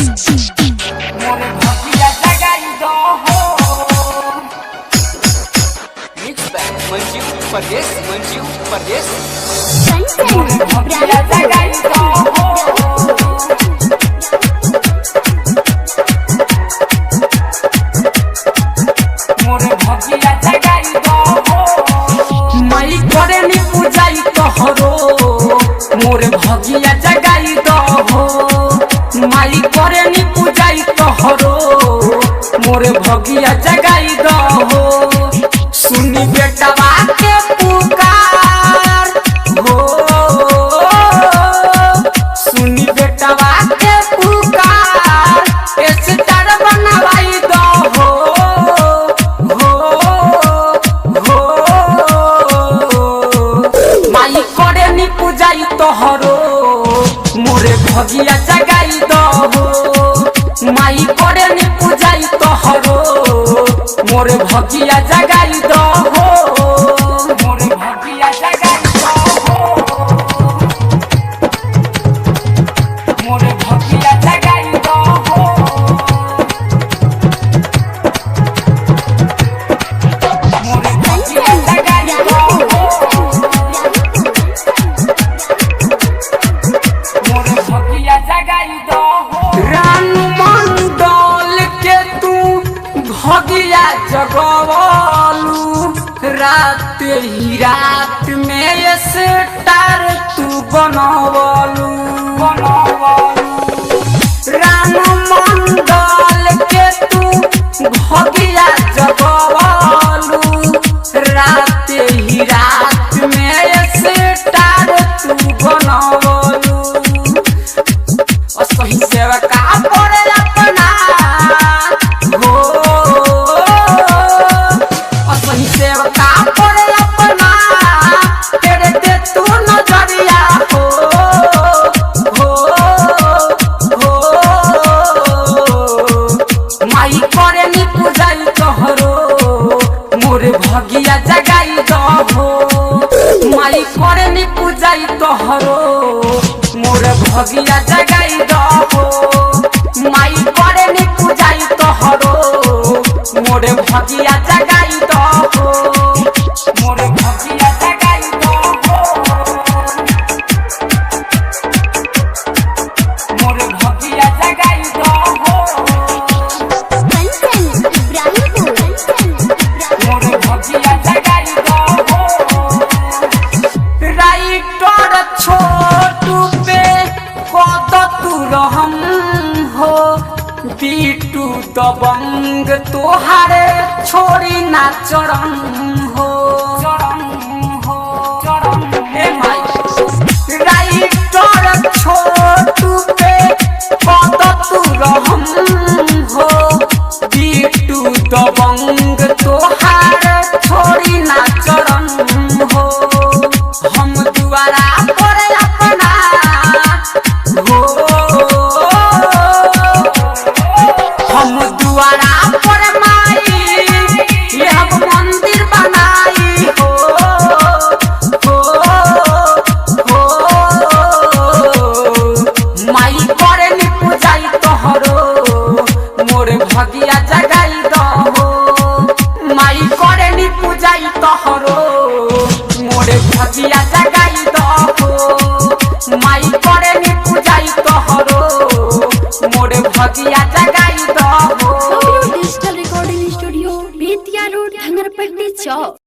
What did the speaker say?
मोरे भगिया जगाई दो हो मिक्स बैग मंजू परदेस मोरे भगिया जगाई दो हो मोरे भगिया जगाई दो हो माई करे नी पूजाई तोहरो मोरे भगिया जगाई दो हो माई करे नी पूजाई तोहरो मोरे भगिया जगाई दो हो सुनी बेटवा के पुकार हो सुनी बेटवा के पुकार स्टार बनवाई दो हो माई करे नी पूजाई तोहरो मोरे भगिया जगाई दो हो माई करे नी पूजाई तोहरो मोरे भगिया जगाई दो हो मोरे भगिया जगाई दो हो मोरे भगिया जगाई दो हो मोरे भगिया जगाई दो हो मोरे भगिया जगाई दो हो रानू मंडल के तू भगिया जगवालू रात ही रात में ये स्टार तू बनवालू रानू मंडल के तू भगिया जगवालू रात ही रात में ये स्टार तू बनवालू सही सेवा का पड़े अपना हो सही सेवा का पड़े अपना तेरे दे तू नजरिया हो माई करे नी पूजाई तोहरो मोरे भगिया जगाई दो हो माई करे नी पूजाई तोहरो मोरे भगिया जगाई दो हो माई करे नी पूजाई तोहरो मोरे भगिया जगाई दो हो मोरे भगिया जगाई दो हो मोरे भगिया जगाई दो हो मोरे भगिया जगाई दो हो राइटर छोटू पे कद तू रहम हो बीटू दबंग तोहारे छोड़ी ना चरण हो हे भाई राइटर छोटू पे कद तू रहम हो बीटू दबंग तोहारे छोड़ी ना चरण हो हम दुआरा पर अपना हो हम दुआरा पर माई ये हम मंदिर बनाई हो माई करे नी पूजाई तोहरो मोरे भगिया जगाई दो हो माई करे नी पूजाई तोहरो मोरे भगिया जगाई दो हो माई करे नी पूजाई तोहरो मोरे भगिया जगाई दो हो digital recording studio Bettiah road Dhangarpatti चौक।